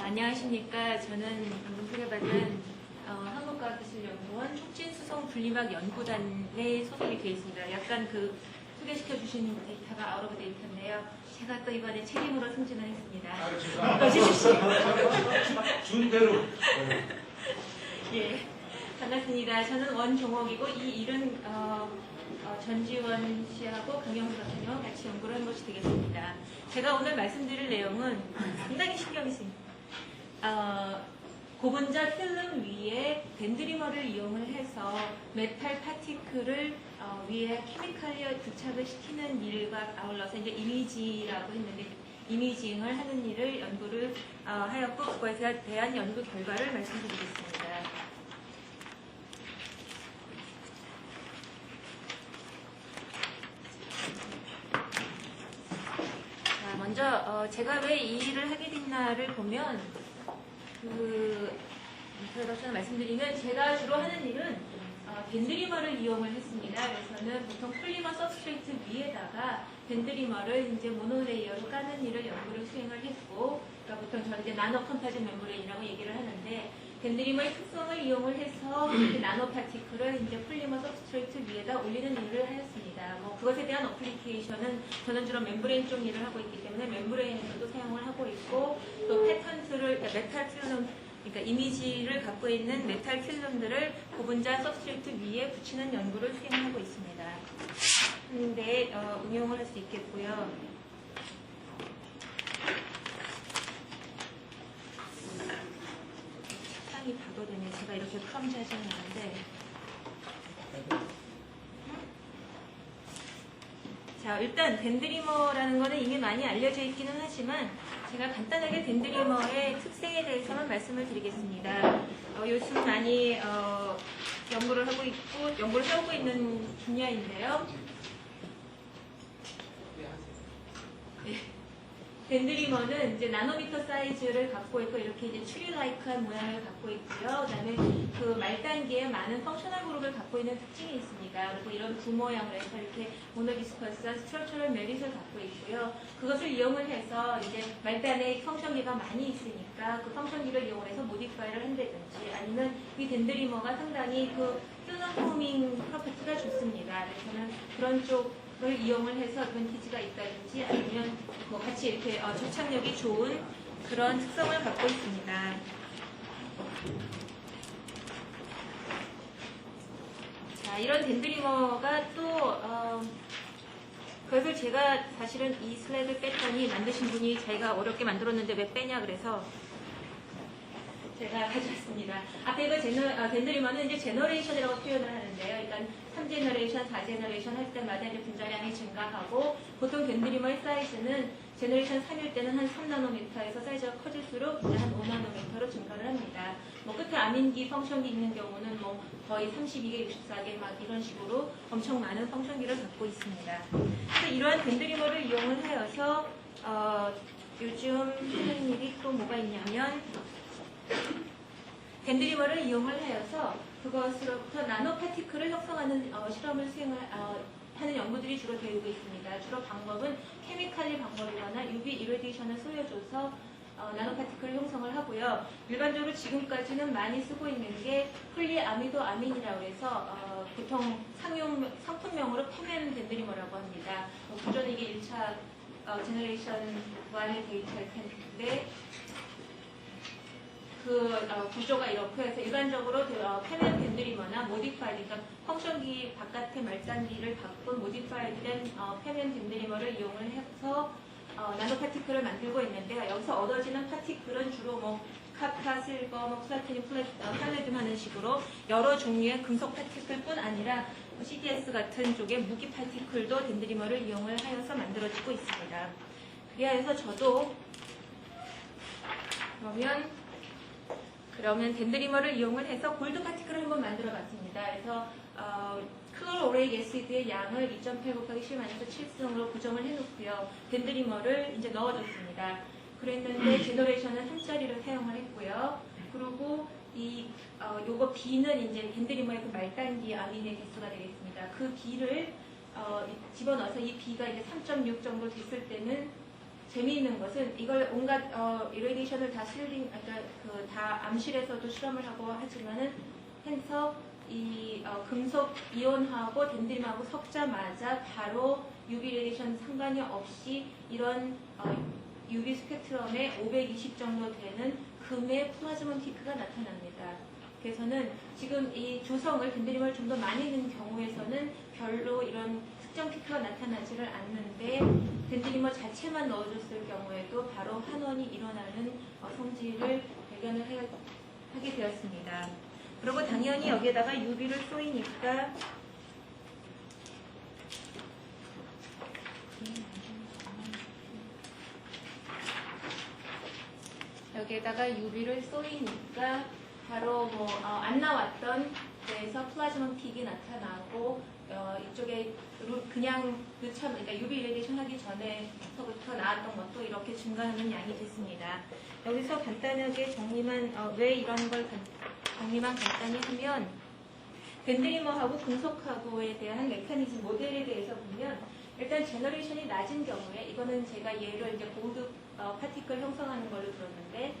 안녕하십니까. 저는 방금 소개받은 한국과학기술연구원 촉진수송 분리막 연구단에 소속이 되어 있습니다. 약간 그 소개시켜 주신 데이터가 아웃 오브 데이터인데요. 제가 또 이번에 책임으로 승진을 했습니다. 죄송합니다. 준대로. 예, 반갑습니다. 저는 원종옥이고 이 일은 전지원 씨하고 강영수 같은 경우 같이 연구를 한 것이 되겠습니다. 제가 오늘 말씀드릴 내용은 상당히 신경이 쓰입니다. 고분자 필름 위에 밴드리머를 이용을 해서 메탈 파티클을 위에 케미칼리어 부착을 시키는 일과 아울러서 이제 이미지라고 했는데 이미징을 하는 일을 연구를 하였고 그것에 대한 연구 결과를 말씀드리겠습니다. 자, 먼저 제가 왜 이 일을 하게 됐나를 보면 인트로덕션 말씀드리면 제가 주로 하는 일은 밴드리머를 이용을 했습니다. 그래서는 보통 폴리머 서브스트레이트 위에다가 밴드리머를 이제 모노레이어로 까는 일을 연구를 수행을 했고, 그러니까 보통 저는 이제 나노 컴파짓 멤브레인이라고 얘기를 하는데, 밴드리머의 특성을 이용을 해서 나노 파티클을 이제 폴리머 서브스트레이트 위에다 올리는 일을 하였습니다. 뭐 그것에 대한 어플리케이션은 저는 주로 멤브레인 쪽 일을 하고 있기 때문에 멤브레인에서도 사용을 하고 있고, 또 패턴트를 메탈 필름, 그러니까 이미지를 갖고 있는 메탈 필름들을 고분자 서브스트레이트 위에 붙이는 연구를 수행하고 있습니다. 근데 응용을 할 수 있겠고요. 책상이 바도되네. 제가 이렇게 프롬트 하지 않는데. 자, 일단 밴드리머라는 거는 이미 많이 알려져 있기는 하지만 제가 간단하게 밴드리머의 특성에 대해서만 말씀을 드리겠습니다. 요즘 많이 연구를 하고 있는 분야인데요. 밴드리머는 이제 나노미터 사이즈를 갖고 있고 이렇게 이제 추리라이크한 모양을 갖고 있고요. 그다음에 그 말단계에 많은 펑셔널 그룹을 갖고 있는 특징이 있습니다. 그리고 이런 부모양을 해서 이렇게 모노비스커스한 스트럭처럴 메릿을 갖고 있고요. 그것을 이용을 해서 이제 말단에 펑션기가 많이 있으니까 그 펑션기를 이용해서 모디파이를 한다든지 아니면 이 밴드리머가 상당히 그 튜너포밍 프로퍼티가 좋습니다. 그래서는 그런 쪽을 이용을 해서 어드밴티지가 있다든지 아니면 같이 이렇게 접착력이 좋은 그런 특성을 갖고 있습니다. 자, 이런 밴드리머가 또 그것을 제가 사실은 이 슬라이드 뺐더니 만드신 분이 자기가 어렵게 만들었는데 왜 빼냐 그래서 제가 가져왔습니다. 앞에 이거 밴드리머는 이제 제너레이션이라고 표현을 하는데요. 그러니까 3제너레이션, 4제너레이션 할 때마다 이제 분자량이 증가하고 보통 밴드리머의 사이즈는 제너레이션 3일 때는 한 3나노미터에서 사이즈가 커질수록 이제 한 5나노미터로 증가를 합니다. 뭐 끝에 아민기, 펑션기 있는 경우는 뭐 거의 32개, 64개 막 이런 식으로 엄청 많은 펑션기를 갖고 있습니다. 그래서 이러한 밴드리머를 이용을 하여서 요즘 하는 일이 또 뭐가 있냐면 밴드리머를 이용을 하여서 그것으로부터 나노 파티클을 형성하는 실험을 수행을 하는 연구들이 주로 되고 있습니다. 주로 방법은 케미칼리 방법이거나 UV 이레디에이션을 쏘여줘서 나노 파티클을 형성을 하고요. 일반적으로 지금까지는 많이 쓰고 있는 게 폴리아미도 아민이라고 해서 보통 상품명으로 페멘 밴드리머라고 합니다. 기존에 이게 1차 제너레이션 1의 데이터일 텐데 그 구조가 이렇고 해서 일반적으로 페멘 밴드리머나 모디파이, 그러니까 펑션기 바깥의 말단기를 바꾼 모디파이된 페멘 밴드리머를 이용을 해서 나노 파티클을 만들고 있는데요. 여기서 얻어지는 파티클은 주로 뭐 카파, 실버, 뭐 플라티늄, 팔레듐 하는 식으로 여러 종류의 금속 파티클뿐 아니라 CDS 같은 쪽의 무기 파티클도 밴드리머를 이용을 하여서 만들어지고 있습니다. 그래서 저도 그러면 밴드리머를 이용을 해서 골드 파티클을 한번 만들어 봤습니다. 그래서 클로로레익 애시드의 양을 2.8 곱하기 10-7승으로 고정을 해놓고요. 밴드리머를 이제 넣어줬습니다. 그랬는데 제너레이션은 3짜리를 사용을 했고요. 그리고 요거 B는 이제 밴드리머의 그 말단기 아민의 개수가 되겠습니다. 그 B를 집어넣어서 이 B가 이제 3.6 정도 됐을 때는 재미있는 것은 이걸 온갖 이레디션을 다 다 암실에서도 실험을 하고 하지만은 해서 이 금속 이온하고 덴드림하고 섞자마자 바로 UV 레디션 상관이 없이 이런 UV 스펙트럼에 520 정도 되는 금의 플라즈몬 피크가 나타납니다. 그래서는 지금 이 조성을 덴드림을 좀 더 많이 넣은 경우에서는 별로 이런 특정 피크가 나타나지를 않는데 덴드리머 자체만 넣어줬을 경우에도 바로 환원이 일어나는 성질을 발견을 하게 되었습니다. 그리고 당연히 여기에다가 UV를 쏘이니까 여기에다가 UV를 쏘이니까 바로 안 나왔던 데에서 플라즈몬 픽이 나타나고 이쪽에 그냥 그러니까 UV 레디션 하기 전에서부터 나왔던 것도 이렇게 증가하는 양이 됐습니다. 여기서 간단하게 왜 이런 걸 정리만 간단히 하면 덴드리머하고 금속하고에 대한 메커니즘 모델에 대해서 보면 일단 제너레이션이 낮은 경우에 이거는 제가 예를 이제 골드 파티클 형성하는 걸로 들었는데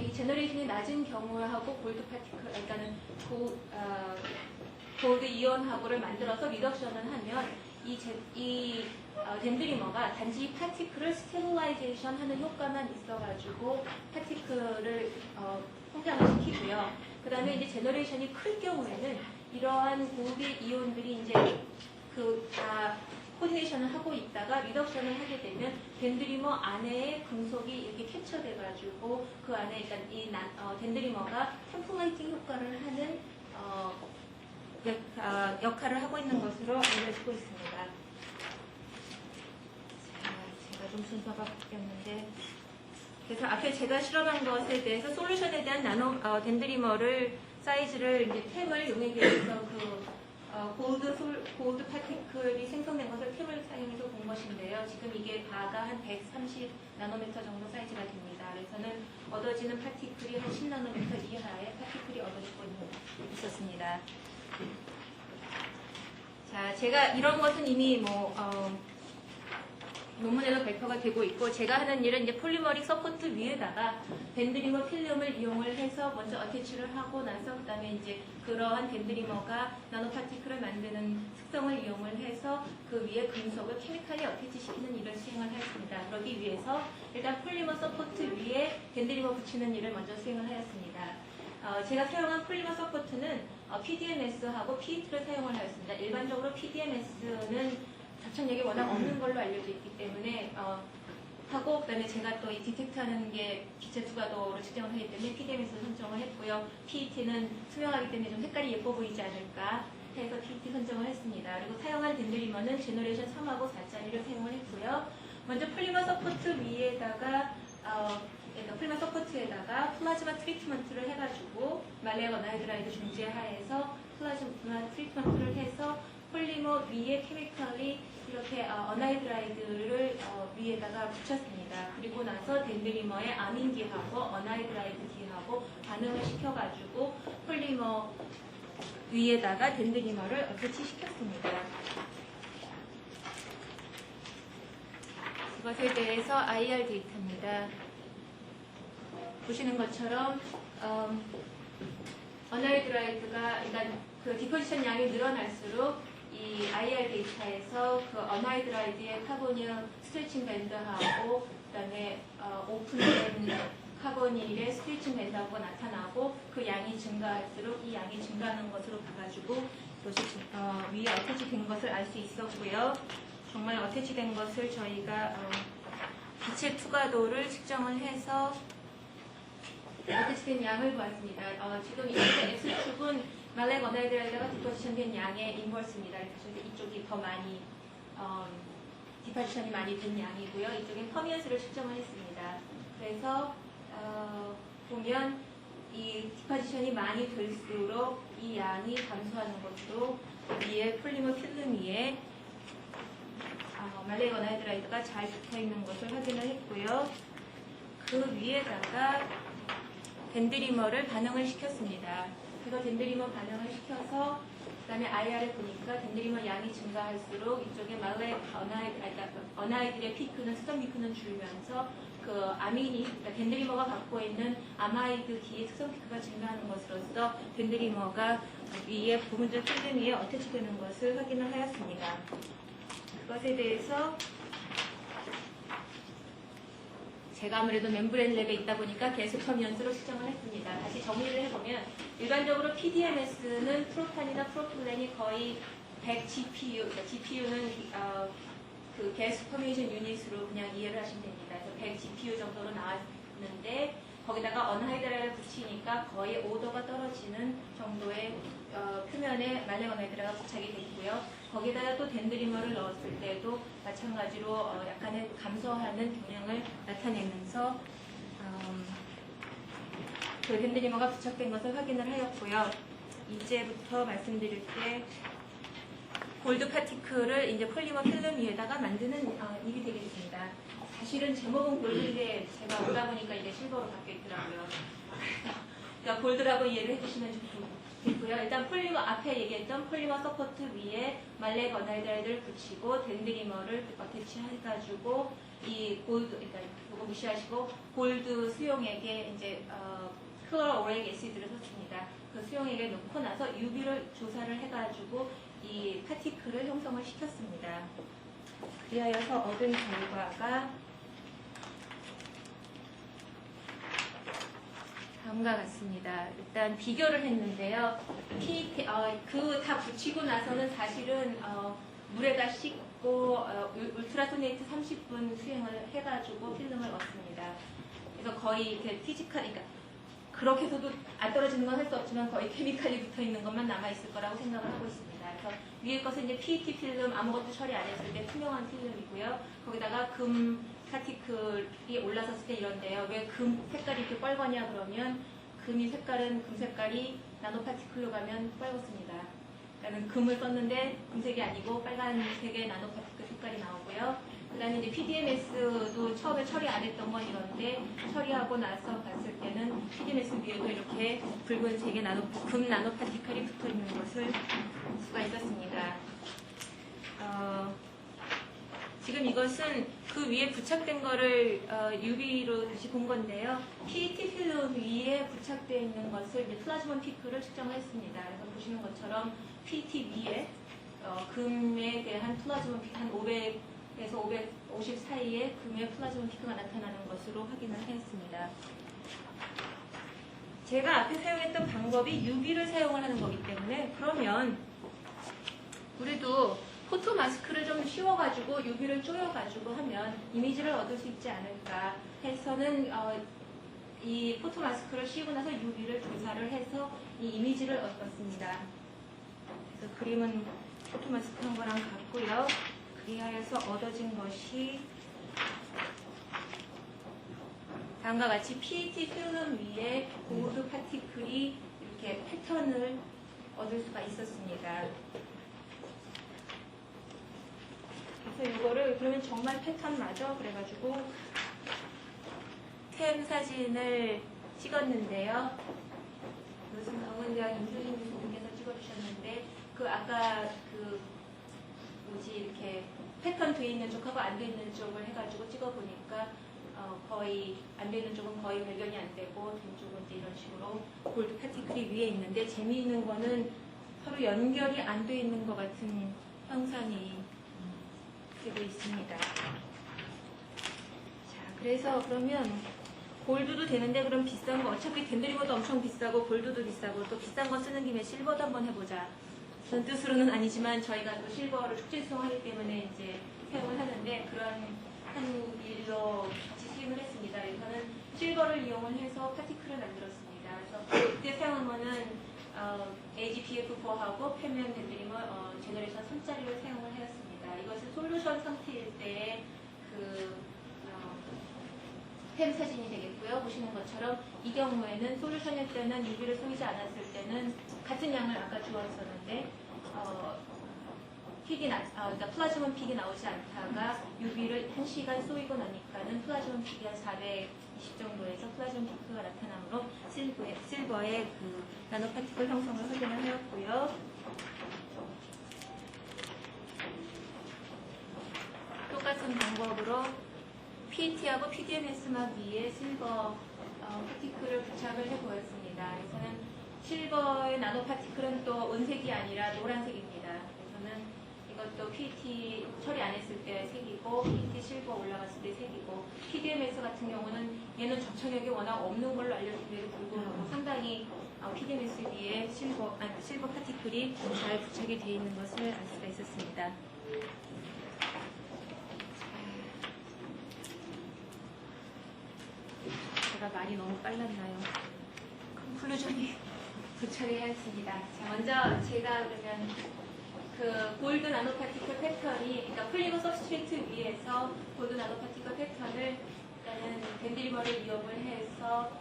이 제너레이션이 낮은 경우하고 골드 파티클 그러니까는 골드 이온하고를 만들어서 리덕션을 하면 이 덴드리머가 단지 파티클을 스테빌라이제이션 하는 효과만 있어가지고 파티클을 성장을 시키고요. 그 다음에 이제 제너레이션이 클 경우에는 이러한 골드 이온들이 이제 다 코디네이션을 하고 있다가 리덕션을 하게 되면 덴드리머 안에 금속이 이렇게 캡처돼가지고 그 안에 일단 이 덴드리머가 템플레이팅 효과를 하는 역할을 하고 있는 것으로 알려지고 있습니다. 제가 좀 순서가 바뀌었는데 그래서 앞에 제가 실험한 것에 대해서 솔루션에 대한 덴드리머를 사이즈를 이제 템을 용액에 의해서 골드 파티클이 생성된 것을 템을 사용해서 본 것인데요. 지금 이게 바가 한 130 나노미터 정도 사이즈가 됩니다. 그래서는 얻어지는 파티클이 한 10 나노미터 이하의 파티클이 얻어지고 있었습니다. 자, 제가 이런 것은 이미 논문에도 발표가 되고 있고 제가 하는 일은 이제 폴리머릭 서포트 위에다가 덴드리머 필름을 이용을 해서 먼저 어태치를 하고 나서 그다음에 이제 그러한 덴드리머가 나노파티클을 만드는 특성을 이용을 해서 그 위에 금속을 케미칼리 어태치시키는 일을 수행을 하였습니다. 그러기 위해서 일단 폴리머 서포트 위에 덴드리머 붙이는 일을 먼저 수행을 하였습니다. 제가 사용한 폴리머 서포트는 PDMS하고 PET를 사용을 하였습니다. 일반적으로 PDMS는 접착력이 워낙 없는 걸로 알려져 있기 때문에 하고 그다음에 제가 또 이 디텍트하는 게 기체 투과도로 측정을 하기 때문에 PDMS를 선정을 했고요. PET는 투명하기 때문에 좀 색깔이 예뻐 보이지 않을까 해서 PET 선정을 했습니다. 그리고 사용한 덴드리머는 제너레이션 3하고 4짜리를 사용을 했고요. 먼저 폴리머 서포트 위에다가 폴리머 서포트에다가 플라즈마 트리트먼트를 해가지고 말레 어나이드라이드 중재하에서 플라즈마 트리트먼트를 해서 폴리머 위에 케미칼이 이렇게 어나이드라이드를 위에다가 붙였습니다. 그리고 나서 덴드리머의 아민기하고 어나이드라이드기하고 반응을 시켜가지고 폴리머 위에다가 덴드리머를 어태치 시켰습니다. 이것에 대해서 IR 데이터입니다. 보시는 것처럼 어나이드라이드가 일단 그 디포지션 양이 늘어날수록 이 IR 데이터에서 그 어나이드라이드의 카보닐 스트레칭 밴드하고 그다음에 오픈된 카보닐의 스트레칭 밴드하고 나타나고 그 양이 증가할수록 이 양이 증가하는 것으로 봐가지고 이것이 위에 어태치된 것을 알 수 있었고요. 정말 어태치된 것을 저희가 빛의 투과도를 측정을 해서 어태치된 양을 보았습니다. 지금 이쪽에 X축은 말렉 어나이드라이드가 디포지션된 양의 인버스입니다. 그래서 이쪽이 더 많이 디포지션이 많이 된 양이고요. 이쪽엔 퍼미언스를 측정을 했습니다. 그래서 보면 이 디포지션이 많이 될수록 이 양이 감소하는 것으로 위에 폴리머 필름 위에 말렉 어나이드라이드가 잘 붙어 있는 것을 확인을 했고요. 그 위에다가 덴드리머를 반응을 시켰습니다. 그래서 덴드리머 반응을 시켜서 그다음에 IR에 보니까 덴드리머 양이 증가할수록 이쪽에 말레 어나이들의 피크는 수성 피크는 줄면서 그 아민이 그러니까 덴드리머가 갖고 있는 아마이드 D의 수성 피크가 증가하는 것으로서 덴드리머가 위에 부분적 필름 위에 어태치되는 것을 확인을 하였습니다. 그것에 대해서 제가 아무래도 멤브레인 랩에 있다 보니까 계속 점연수로 측정을 했습니다. 다시 정리를 해보면 일반적으로 PDMS는 프로판이나 프로필렌이 거의 100 GPU, 그러니까 GPU는 그 게스 퍼메이션 유닛으로 그냥 이해를 하시면 됩니다. 그래서 100 GPU 정도로 나왔는데 거기다가 언하이드라를 붙이니까 거의 오도가 떨어지는 정도의 표면에 말레 언하이드라가 부착이 됐고요. 거기다가 또 덴드리머를 넣었을 때도 마찬가지로 약간의 감소하는 경향을 나타내면서 그 덴드리머가 부착된 것을 확인을 하였고요. 이제부터 말씀드릴 때 골드 파티클을 이제 폴리머 필름 위에다가 만드는 일이 되겠습니다. 사실은 제목은 골드인데 제가 오다 보니까 이제 실버로 바뀌어 있더라고요. 그러니까 골드라고 이해를 해주시면 좋겠고요. 일단 폴리머 앞에 얘기했던 폴리머 서포트 위에 말레 거나이드를 붙이고 덴드리머를 어태치 해가지고 이 골드, 그러니까 이거 무시하시고 골드 수용액에 이제 클로로오레익 애시드를 썼습니다. 그 수용액에 넣고 나서 UV를 조사를 해가지고 이 파티클을 형성을 시켰습니다. 그리하여서 얻은 결과가 다음과 같습니다. 일단 비교를 했는데요. 그 다 붙이고 나서는 사실은 물에다 씻고 울트라소네이트 30분 수행을 해가지고 필름을 얻습니다. 그래서 거의 이렇게 피지컬, 그러니까 그렇게 해서도 안 떨어지는 건 할 수 없지만 거의 케미칼이 붙어 있는 것만 남아 있을 거라고 생각을 하고 있습니다. 그래서 위에 것은 이제 PET 필름 아무것도 처리 안 했을 때 투명한 필름이고요. 거기다가 금 파티클이 올라섰을 때 이런데요. 왜 금 색깔이 이렇게 빨거냐 그러면 금이 색깔은 금 색깔이 나노 파티클로 가면 빨갛습니다. 그러니까 금을 썼는데 금색이 아니고 빨간색의 나노 파티클 색깔이 나오고요. 그 다음에 이제 PDMS도 처음에 처리 안 했던 건 이런데 처리하고 나서 봤을 때는 PDMS 위에도 이렇게 붉은색의 금 나노 파티클이 붙어 있는 것을 볼 수가 있었습니다. 지금 이것은 그 위에 부착된 거를 UV로 다시 본 건데요. PET 필름 위에 부착되어 있는 것을 이제 플라즈몬 피크를 측정을 했습니다. 그래서 보시는 것처럼 PET 위에 금에 대한 플라즈몬 피크 한 500에서 550 사이에 금의 플라즈몬 피크가 나타나는 것으로 확인을 하였습니다. 제가 앞에 사용했던 방법이 UV를 사용을 하는 거기 때문에 그러면 우리도 포토 마스크를 좀 씌워가지고 UV를 쪼여가지고 하면 이미지를 얻을 수 있지 않을까 해서는 이 포토 마스크를 씌우고 나서 UV를 조사를 해서 이 이미지를 얻었습니다. 그래서 그림은 포토 마스크 한 거랑 같고요. 그리하여서 얻어진 것이 다음과 같이 PET 필름 위에 골드 파티클이 이렇게 패턴을 얻을 수가 있었습니다. 그래서 이거를 그러면 정말 패턴 맞아? 그래가지고 템 사진을 찍었는데요. 이것은 강원대학 임효진 교수님께서 찍어주셨는데 그 아까 그 뭐지 이렇게 패턴 돼 있는 쪽하고 안 돼 있는 쪽을 해가지고 찍어보니까 거의 안 되는 쪽은 거의 발견이 안 되고 된 쪽은 이제 이런 식으로 골드 파티클이 위에 있는데 재미있는 거는 서로 연결이 안 돼 있는 것 같은 형상이 되고 있습니다. 자, 그래서 그러면 골드도 되는데 그럼 비싼 거 어차피 덴드리머도 엄청 비싸고 골드도 비싸고 또 비싼 거 쓰는 김에 실버도 한번 해보자. 그런 뜻으로는 아니지만 저희가 또 실버를 축제수송하기 때문에 이제 사용을 하는데 그런 한 일로 같이 수행을 했습니다. 그래서는 실버를 이용을 해서 파티클을 만들었습니다. 그래서 그때 사용한 거는 AGPF4하고 표면 덴드리머 제너레이션 3짜리를 사용을 하였습니다. 이것은 솔루션 상태일 때의 템 사진이 되겠고요. 보시는 것처럼 이 경우에는 솔루션일 때는 UV를 쏘이지 않았을 때는 같은 양을 아까 주었었는데 그러니까 플라즈몬 픽이 나오지 않다가 UV를 1시간 쏘이고 나니까는 플라즈몬 픽이 한 420 정도에서 플라즈몬 피크가 나타나므로 실버의 그 나노파티클 형성을 확인을 하였고요. 똑같은 방법으로 PET하고 PDMS막 위에 실버 파티클을 부착을 해보았습니다. 그래서는 실버의 나노 파티클은 또 은색이 아니라 노란색입니다. 그래서는 이것도 PET 처리 안 했을 때 색이고, PET 실버 올라갔을 때 색이고, PDMS 같은 경우는 얘는 접착력이 워낙 없는 걸로 알려진데도 불구하고 상당히 PDMS 위에 실버 파티클이 잘 부착이 되어 있는 것을 알 수가 있었습니다. 제가 말이 너무 빨랐나요? 컨클루전이 도착해야 했습니다. 자, 먼저 제가 그러면 그 골드 나노파티클 패턴이, 그러니까 폴리머 서브스트레이트 위에서 골드 나노파티클 패턴을 일단은 밴드리머를 이용을 해서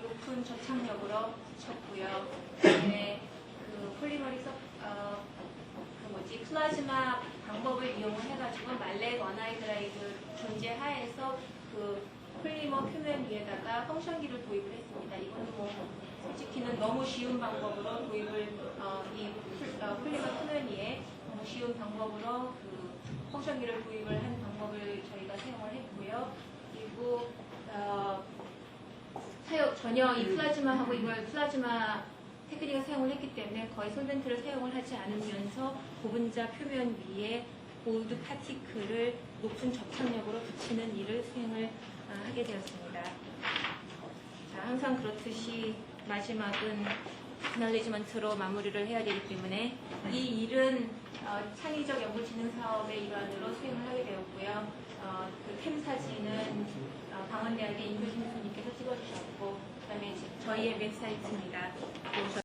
높은 접착력으로 붙였고요. 그다음에 그 폴리머리 플라즈마 방법을 이용을 해가지고 말렉 원하이드라이드 존재하에서 그 폴리머 표면 위에다가 펑션기를 도입을 했습니다. 이거는 뭐 솔직히는 너무 쉬운 방법으로 도입을 이 폴리머 표면 위에 너무 쉬운 방법으로 그 펑션기를 도입을 한 방법을 저희가 사용을 했고요. 그리고 전혀 이 플라즈마하고 이걸 플라즈마 테크닉을 사용을 했기 때문에 거의 솔벤트를 사용을 하지 않으면서 고분자 표면 위에 골드 파티클을 높은 접착력으로 붙이는 일을 수행을 하게 되었습니다. 자, 항상 그렇듯이 마지막은 애널리지먼트로 마무리를 해야 되기 때문에 이 일은 창의적 연구진흥 사업의 일환으로 수행을 하게 되었고요. 그 캠 사진은 강원대학의 임효진 교수님께서 찍어주셨고, 그 다음에 저희의 웹사이트입니다.